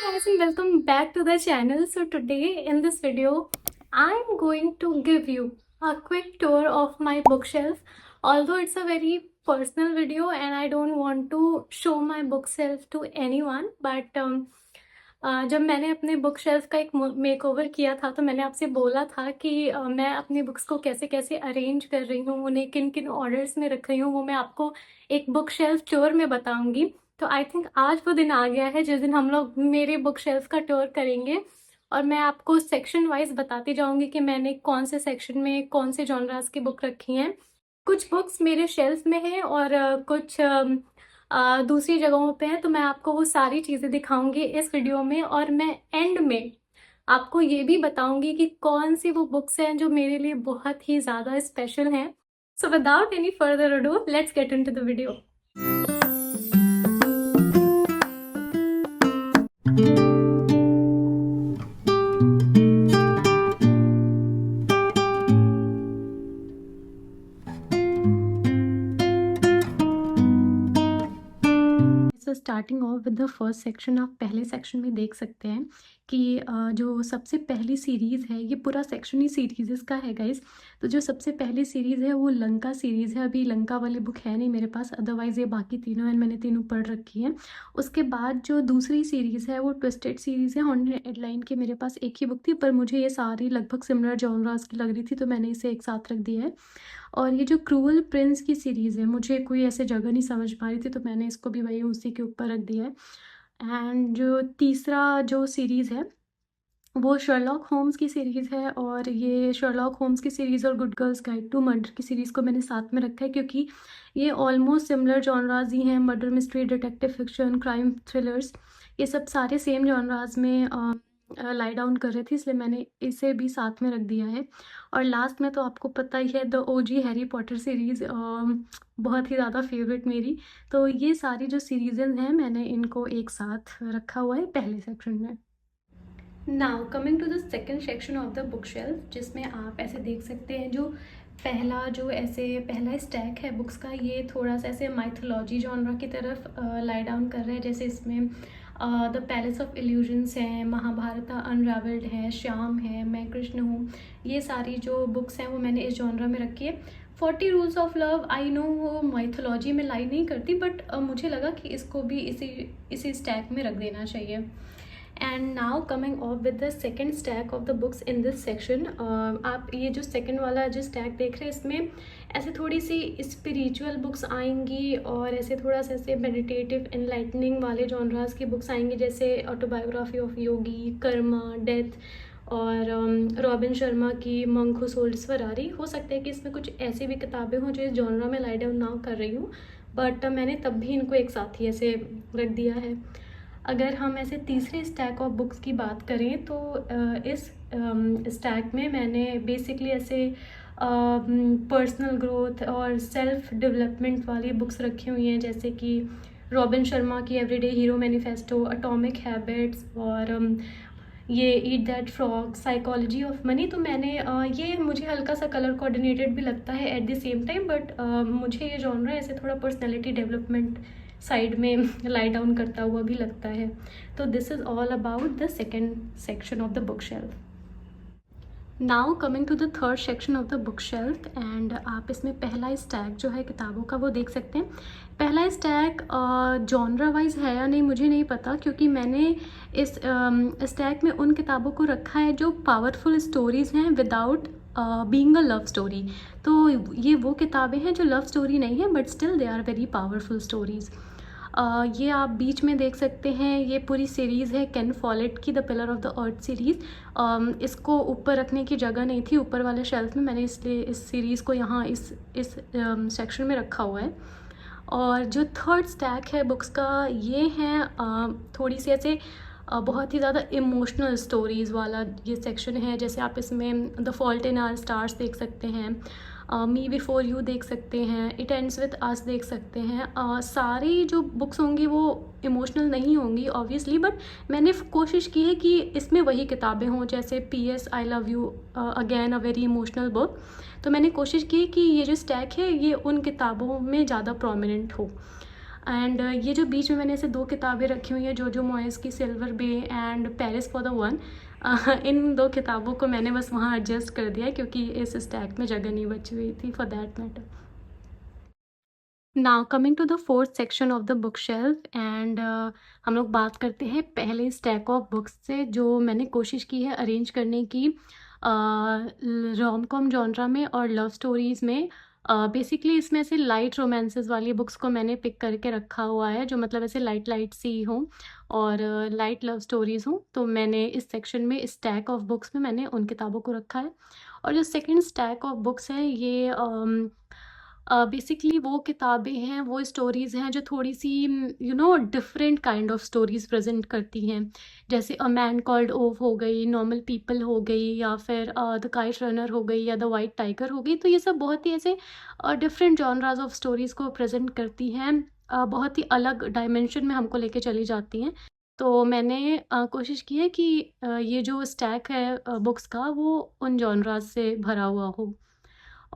Guys, and welcome back to the channel. So today in this video I'm going to give you a quick tour of my bookshelf. Although it's a very personal video and I don't want to show my bookshelf to anyone, but जब मैंने अपने book shelf का एक makeover किया था तो मैंने आपसे बोला था कि मैं अपनी बुक्स को कैसे कैसे अरेंज कर रही हूँ, उन्हें किन किन ऑर्डर्स में रख रही हूँ, वो मैं आपको एक बुक शेल्फ टूर में बताऊंगी। तो आई थिंक आज वो दिन आ गया है जिस दिन हम लोग मेरे बुक शेल्फ का टूर करेंगे और मैं आपको सेक्शन वाइज बताती जाऊंगी कि मैंने कौन से सेक्शन में कौन से जॉनरास की बुक रखी हैं। कुछ बुक्स मेरे शेल्फ में हैं और कुछ दूसरी जगहों पे हैं, तो मैं आपको वो सारी चीज़ें दिखाऊंगी इस वीडियो में और मैं एंड में आपको ये भी बताऊंगी कि कौन सी वो बुक्स हैं जो मेरे लिए बहुत ही ज़्यादा स्पेशल हैं। So without any further ado let's get into the video. So starting of with the first section, आप पहले सेक्शन में देख सकते हैं कि जो सबसे पहली सीरीज़ है, ये पूरा सेक्शन ही सीरीज़ का है गाइस। तो जो सबसे पहली सीरीज़ है वो लंका सीरीज़ है। अभी लंका वाली बुक है नहीं मेरे पास, अदरवाइज़ ये बाकी तीनों हैं, मैंने तीनों पढ़ रखी हैं। उसके बाद जो दूसरी सीरीज़ है वो ट्विस्टेड सीरीज़ है। हॉन्टेड एडलाइन की मेरे पास एक ही बुक थी, पर मुझे ये सारी लगभग सिमिलर जॉनरास की लग रही थी, तो मैंने इसे एक साथ रख दिया है। और ये जो क्रूअल प्रिंस की सीरीज़ है, मुझे कोई ऐसे जगह नहीं समझ पा रही थी, तो मैंने इसको भी वही उसी के ऊपर रख दिया है। एंड जो तीसरा जो सीरीज़ है वो शर्लॉक होम्स की सीरीज़ है, और ये शर्लॉक होम्स की सीरीज़ और good girls guide to murder की सीरीज़ को मैंने साथ में रखा है, क्योंकि ये ऑलमोस्ट सिमिलर जॉनराज ही हैं। Murder mystery, detective fiction, crime thrillers, ये सब सारे सेम जॉनराज में लाई डाउन कर रही थी, इसलिए मैंने इसे भी साथ में रख दिया है। और लास्ट में तो आपको पता ही है, the OG Harry Potter series बहुत ही ज़्यादा फेवरेट मेरी। तो ये सारी जो सीरीज़ हैं मैंने इनको एक साथ रखा हुआ है पहले सेक्शन में। Now coming to the second section of the book shelf, जिसमें आप ऐसे देख सकते हैं जो पहला स्टैक है बुक्स का, ये थोड़ा सा ऐसे माइथोलॉजी जॉनरा की तरफ लाई डाउन कर रहा है। जैसे इसमें द पैलेस ऑफ इल्यूजन्स हैं, महाभारत अनरावेल्ड है, श्याम है, मैं कृष्ण हूँ, ये सारी जो बुक्स हैं वो मैंने इस जॉनरा में रखी है। 40 rules of love, I know वो माइथोलॉजी में लाई नहीं करती, बट मुझे लगा कि इसको भी इसी स्टैक में रख देना चाहिए। And now coming of with the second stack of the books in this section, आप ये जो सेकेंड वाला जो स्टैक देख रहे हैं, इसमें ऐसे थोड़ी सी स्पिरिचुअल बुक्स आएंगी और ऐसे थोड़ा सा ऐसे मेडिटेटिव एनलाइटनिंग वाले जॉनरास की बुक्स आएंगी, जैसे autobiography of Yogi, Karma, death, और रॉबिन शर्मा की मंक हू सोल्ड फरारी। हो सकता है कि इसमें कुछ ऐसी भी किताबें हों जो इस जॉनरा में लाई डाउन ना कर रही हूँ, बट मैंने तब भी इनको एक साथ ही ऐसे रख दिया है। अगर हम ऐसे तीसरे स्टैक ऑफ बुक्स की बात करें तो इस स्टैक में मैंने बेसिकली ऐसे पर्सनल ग्रोथ और सेल्फ डेवलपमेंट वाली बुक्स रखी हुई हैं, जैसे कि रॉबिन शर्मा की everyday hero manifesto, atomic habits, और ये eat that frog, psychology of money. तो मैंने ये मुझे हल्का सा कलर कोऑर्डिनेटेड भी लगता है at the same time, but मुझे ये जॉनरा ऐसे थोड़ा पर्सनैलिटी डेवलपमेंट साइड में लाई डाउन करता हुआ भी लगता है। तो this is all about the second section of the book shelf. Now coming to the third section of the book shelf, and आप इसमें पहला स्टैक जो है किताबों का वो देख सकते हैं। पहला स्टैक जॉनरा वाइज है या नहीं मुझे नहीं पता, क्योंकि मैंने इस स्टैक में उन किताबों को रखा है जो पावरफुल स्टोरीज़ हैं without being a love story. तो ये वो किताबें हैं जो लव स्टोरी नहीं है, but still they are very powerful stories. ये आप बीच में देख सकते हैं, ये पूरी सीरीज़ है केन फॉलेट की, the pillar of the earth series. इसको ऊपर रखने की जगह नहीं थी ऊपर वाले शेल्फ में, मैंने इसलिए इस सीरीज़ को यहाँ इस सेक्शन में रखा हुआ है। और जो थर्ड स्टैक है बुक्स का, ये हैं थोड़ी सी ऐसे बहुत ही ज़्यादा इमोशनल स्टोरीज़ वाला ये सेक्शन है। जैसे आप इसमें the fault in our stars देख सकते हैं, मी बिफोर यू देख सकते हैं, इट एंड्स विद अस देख सकते हैं। सारी जो बुक्स होंगी वो इमोशनल नहीं होंगी ऑब्वियसली, बट मैंने कोशिश की है कि इसमें वही किताबें हों, जैसे PS I love you again a very emotional book. तो मैंने कोशिश की कि ये जो स्टैक है ये उन किताबों में ज़्यादा प्रोमिनेंट हो। एंड ये जो बीच में मैंने ऐसे 2 किताबें रखी हुई हैं, जोजो मॉयस की Silver Bay and Paris for the one, इन 2 किताबों को मैंने बस वहाँ एडजस्ट कर दिया क्योंकि इस स्टैक में जगह नहीं बची हुई थी for that matter. Now coming to the fourth section of the book shelf and हम लोग बात करते हैं पहले स्टैक ऑफ बुक्स से जो मैंने कोशिश की है अरेंज करने की रोम कॉम जॉनरा में और लव स्टोरीज़ में। बेसिकली इसमें ऐसे लाइट रोमांसेस वाली बुक्स को मैंने पिक करके रखा हुआ है जो मतलब ऐसे लाइट लाइट सी हों और लाइट लव स्टोरीज़ हों, तो मैंने इस सेक्शन में स्टैक ऑफ बुक्स में मैंने उन किताबों को रखा है। और जो सेकंड स्टैक ऑफ बुक्स है ये बेसिकली वो किताबें हैं, वो स्टोरीज़ हैं जो थोड़ी सी different kind of stories present करती हैं। जैसे अ मैन कॉल्ड ओव हो गई, नॉर्मल पीपल हो गई, या फिर द काइट रनर हो गई, या द वाइट टाइगर हो गई। तो ये सब बहुत ही ऐसे डिफरेंट जॉनराज ऑफ स्टोरीज़ को प्रेजेंट करती हैं, बहुत ही अलग डायमेंशन में हमको लेके चली जाती हैं। तो मैंने कोशिश की है कि ये जो स्टैक है बुक्स का वो उन जॉनराज से भरा हुआ हो।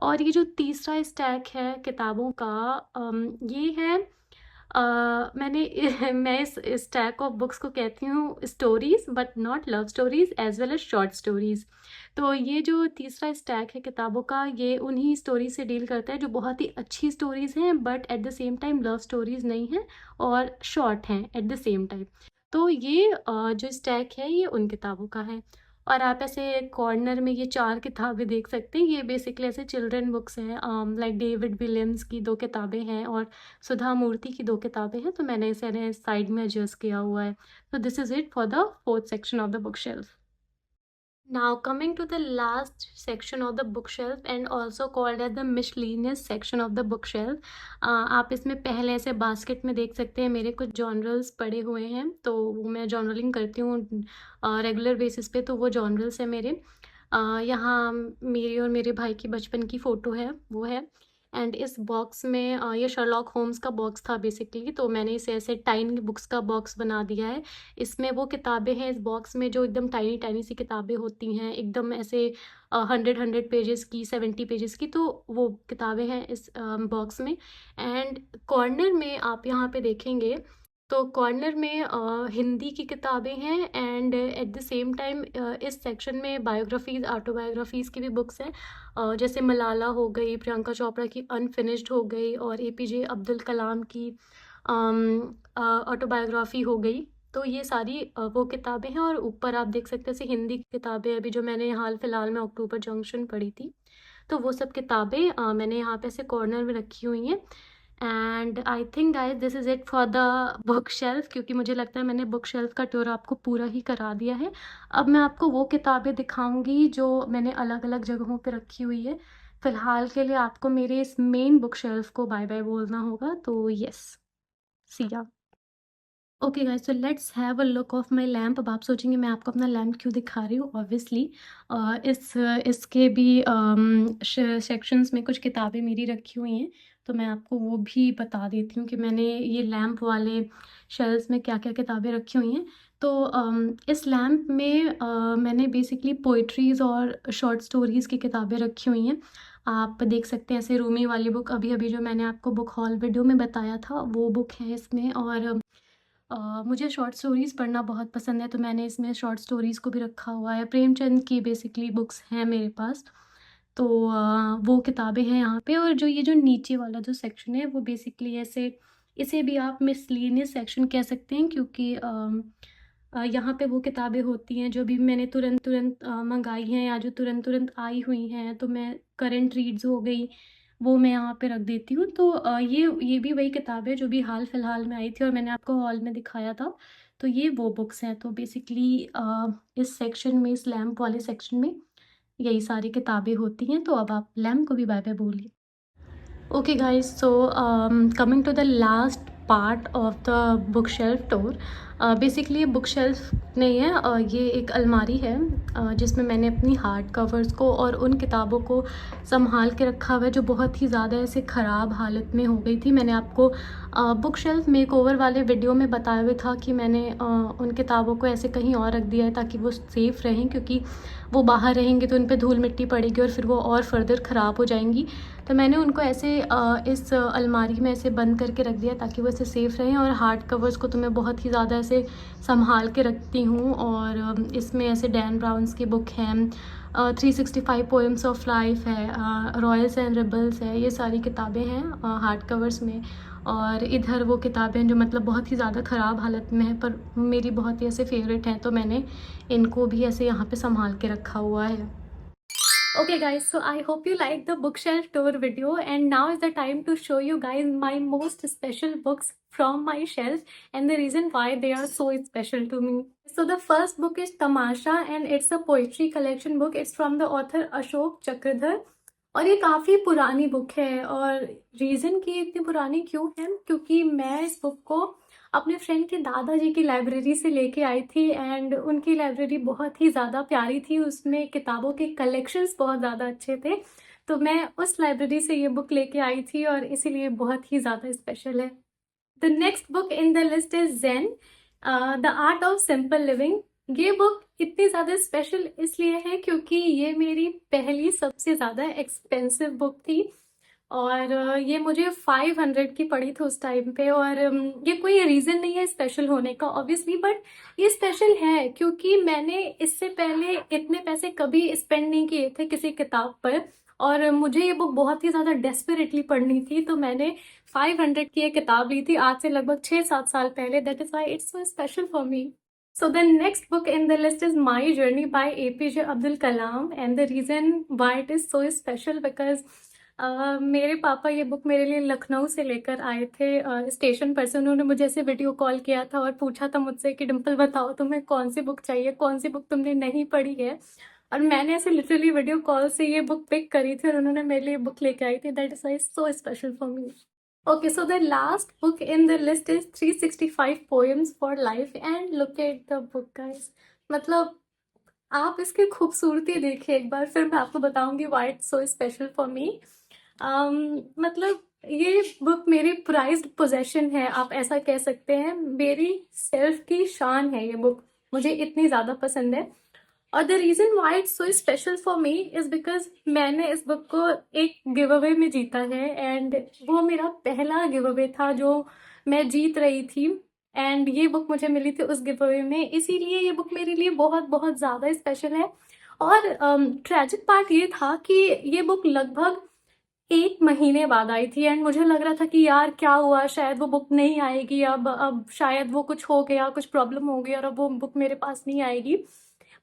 और ये जो तीसरा स्टैक है किताबों का, ये है मैंने मैं इस स्टैक ऑफ बुक्स को कहती हूँ stories, but not love stories as well as short stories. तो ये जो तीसरा स्टैक है किताबों का, ये उन्हीं स्टोरी से डील करता है जो बहुत ही अच्छी स्टोरीज़ हैं but at the same time love stories नहीं हैं और शॉर्ट हैं एट द सेम टाइम। तो ये जो स्टैक है ये उन किताबों का है। और आप ऐसे कॉर्नर में ये 4 किताबें देख सकते हैं, ये बेसिकली ऐसे चिल्ड्रन बुक्स हैं, लाइक डेविड विलियम्स की 2 किताबें हैं और सुधा मूर्ति की 2 किताबें हैं, तो मैंने इसे साइड में एडजस्ट किया हुआ है। तो this is it for the fourth section of the book shelf. Now coming to the last section of the bookshelf and also called as the miscellaneous section of the bookshelf, आप इसमें पहले ऐसे basket में देख सकते हैं मेरे कुछ जॉनरल्स पड़े हुए हैं, तो वो मैं जॉनरलिंग करती हूँ रेगुलर बेसिस पे, तो वो जॉनरल्स है मेरे। यहाँ मेरी और मेरे भाई की बचपन की फ़ोटो है, वो है। एंड इस बॉक्स में ये शर्लॉक होम्स का बॉक्स था बेसिकली, तो मैंने इसे ऐसे टाइनी बुक्स का बॉक्स बना दिया है। इसमें वो किताबें हैं इस बॉक्स में जो एकदम टाइनी टाइनी सी किताबें होती हैं, एकदम ऐसे 100 पेजेस की, 70 पेजेस की, तो वो किताबें हैं इस बॉक्स में। एंड कॉर्नर में आप यहाँ पे देखेंगे तो कॉर्नर में हिंदी की किताबें हैं and at the same time इस सेक्शन में बायोग्राफीज़, ऑटोबायोग्राफीज़ की भी बुक्स हैं, जैसे मलाला हो गई, प्रियंका चोपड़ा की अनफिनिश्ड हो गई और एपीजे अब्दुल कलाम की ऑटोबायोग्राफी हो गई। तो ये सारी वो किताबें हैं और ऊपर आप देख सकते हैं ऐसे हिंदी की किताबें अभी जो मैंने हाल फिलहाल में अक्टूबर जंक्शन पढ़ी थी, तो वो सब किताबें मैंने यहाँ पे ऐसे कॉर्नर में रखी हुई हैं। And I think guys this is it for the book shelf, क्योंकि मुझे लगता है मैंने बुक शेल्फ का टूर आपको पूरा ही करा दिया है। अब मैं आपको वो किताबें दिखाऊंगी जो मैंने अलग अलग जगहों पे रखी हुई है। फ़िलहाल के लिए आपको मेरे इस मेन बुक शेल्फ को बाय बाय बोलना होगा, तो यस, सी या। Okay guys, so let's have a look of my lamp. अब आप सोचेंगे मैं आपको अपना लैम्प क्यों दिखा रही हूँ। ऑब्वियसली इसके भी सेक्शंस में कुछ किताबें मेरी रखी हुई हैं, तो मैं आपको वो भी बता देती हूँ कि मैंने ये लैम्प वाले शेल्फ्स में क्या क्या किताबें रखी हुई हैं। तो इस लैम्प में मैंने बेसिकली पोइट्रीज़ और शॉर्ट स्टोरीज़ की किताबें रखी हुई हैं। आप देख सकते हैं ऐसे रूमी वाली बुक, अभी अभी जो मैंने आपको बुक हॉल वीडियो में बताया था वो बुक है इसमें। और मुझे शॉर्ट स्टोरीज़ पढ़ना बहुत पसंद है, तो मैंने इसमें शॉर्ट स्टोरीज़ को भी रखा हुआ है। प्रेमचंद की बेसिकली बुक्स हैं मेरे पास, तो वो किताबें हैं यहाँ पे। और जो ये जो नीचे वाला जो सेक्शन है वो बेसिकली ऐसे, इसे भी आप मिसलेनियस सेक्शन कह सकते हैं, क्योंकि यहाँ पे वो किताबें होती हैं जो भी मैंने तुरंत तुरंत मंगाई हैं या जो तुरंत तुरंत आई हुई हैं, तो मैं करंट रीड्स हो गई वो मैं यहाँ पे रख देती हूँ। तो ये भी वही किताब है जो भी हाल फिलहाल में आई थी और मैंने आपको हॉल में दिखाया था, तो ये वो बुक्स हैं। तो बेसिकली इस सेक्शन में, इस लैम्प वाले सेक्शन में यही सारी किताबें होती हैं। तो अब आप लैम्प को भी बाय बाय बोलिए। Okay guys, so coming to the last part of the bookshelf tour, basically ये बुक शेल्फ नहीं है, ये एक अलमारी है जिसमें मैंने अपनी हार्ड कवर्स को और उन किताबों को संभाल के रखा हुआ है जो बहुत ही ज़्यादा ऐसे ख़राब हालत में हो गई थी। मैंने आपको बुक शेल्फ मेकओवर वाले वीडियो में बताया हुआ था कि मैंने उन किताबों को ऐसे कहीं और रख दिया है ताकि वो सेफ़ रहें, क्योंकि वो बाहर रहेंगे तो उन पे धूल मिट्टी पड़ेगी और फिर वो और फर्दर ख़राब हो जाएंगी। तो मैंने उनको ऐसे इस अलमारी में ऐसे बंद करके रख दिया ताकि वो ऐसे सेफ़ रहें। और हार्ड कवर्स को तो मैं बहुत ही ज़्यादा ऐसे संभाल के रखती हूँ। और इसमें ऐसे डैन ब्राउन्स की बुक हैं, 365 पोएम्स ऑफ लाइफ है, रॉयल्स एंड रिबल्स है, ये सारी किताबें हैं हार्ड कवर्स में। और इधर वो किताबें जो मतलब बहुत ही ज़्यादा ख़राब हालत में है पर मेरी बहुत ही ऐसे फेवरेट हैं, तो मैंने इनको भी ऐसे यहाँ पे संभाल के रखा हुआ है। Okay guys, so I hope you like the bookshelf tour video, and now is the time to show you guys my most special books from my shelf and the reason why they are so special to me. So the first book is Tamasha and it's a poetry collection book. It's from the author Ashok Chakradhar और ये काफ़ी पुरानी book है। और reason कि इतनी पुरानी क्यों है, क्योंकि मैं इस बुक को अपने फ्रेंड के दादाजी की लाइब्रेरी से लेके आई थी एंड उनकी लाइब्रेरी बहुत ही ज़्यादा प्यारी थी, उसमें किताबों के कलेक्शंस बहुत ज़्यादा अच्छे थे, तो मैं उस लाइब्रेरी से ये बुक लेके आई थी और इसीलिए बहुत ही ज़्यादा स्पेशल है। The next book in the list is Zen the art of simple living. ये बुक इतनी ज़्यादा स्पेशल इसलिए है क्योंकि ये मेरी पहली सबसे ज़्यादा एक्सपेंसिव बुक थी और ये मुझे 500 की पड़ी थी उस टाइम पे। और ये कोई रीज़न नहीं है स्पेशल होने का ऑब्वियसली, बट ये स्पेशल है क्योंकि मैंने इससे पहले इतने पैसे कभी स्पेंड नहीं किए थे किसी किताब पर और मुझे ये बुक बहुत ही ज़्यादा डेस्परेटली पढ़नी थी, तो मैंने 500 की ये किताब ली थी आज से लगभग 6-7 साल पहले। That is why it's so special for me. So the next book in the list is My Journey by APJ Abdul Kalam, and the reason why it is so special because मेरे पापा ये book मेरे लिए लखनऊ से लेकर आए थे station पर से। उन्होंने मुझे ऐसे वीडियो कॉल किया था और पूछा था मुझसे कि डिम्पल बताओ तुम्हें कौन सी बुक चाहिए, कौन सी बुक तुमने नहीं पढ़ी है। और मैंने ऐसे लिटरली वीडियो कॉल से ये बुक पिक करी थी और उन्होंने मेरे लिए बुक लेके आई थी। That is why so special for me. Okay, so the last book in the list is 365 Poems for Life and look at the book guys। मतलब आप इसकी खूबसूरती देखिए एक बार, फिर मैं आपको बताऊंगी why it's so special for me। मतलब ये बुक मेरी प्राइज्ड पोजेशन है, आप ऐसा कह सकते हैं, मेरी सेल्फ की शान है ये बुक, मुझे इतनी ज़्यादा पसंद है। और the reason why it's so special for me is because मैंने इस बुक को एक गिव अवे में जीता है एंड वो मेरा पहला गिव अवे था जो मैं जीत रही थी एंड ये बुक मुझे मिली थी उस गिव अवे में, इसीलिए ये बुक मेरे लिए बहुत बहुत ज़्यादा स्पेशल है। और ट्रैजिक पार्ट ये था कि ये बुक लगभग 1 महीने बाद आई थी एंड मुझे लग रहा था कि यार क्या हुआ, शायद वो बुक नहीं आएगी, अब शायद वो कुछ हो गया, कुछ प्रॉब्लम हो गई और अब वो बुक मेरे पास नहीं आएगी।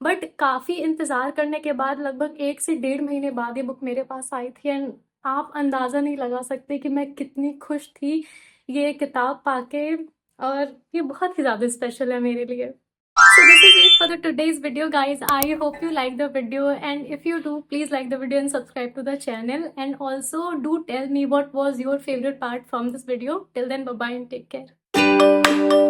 बट काफ़ी इंतज़ार करने के बाद लगभग 1 से 1.5 महीने बाद ये बुक मेरे पास आई थी एंड आप अंदाज़ा नहीं लगा सकते कि मैं कितनी खुश थी ये किताब पाके, और ये बहुत ही ज़्यादा स्पेशल है मेरे लिए। So this is it for the today's video guys। I hope you like the video and if you do please like the video and subscribe to the channel, and also do tell me what was your favorite part from this video। Till then, bye bye and take care।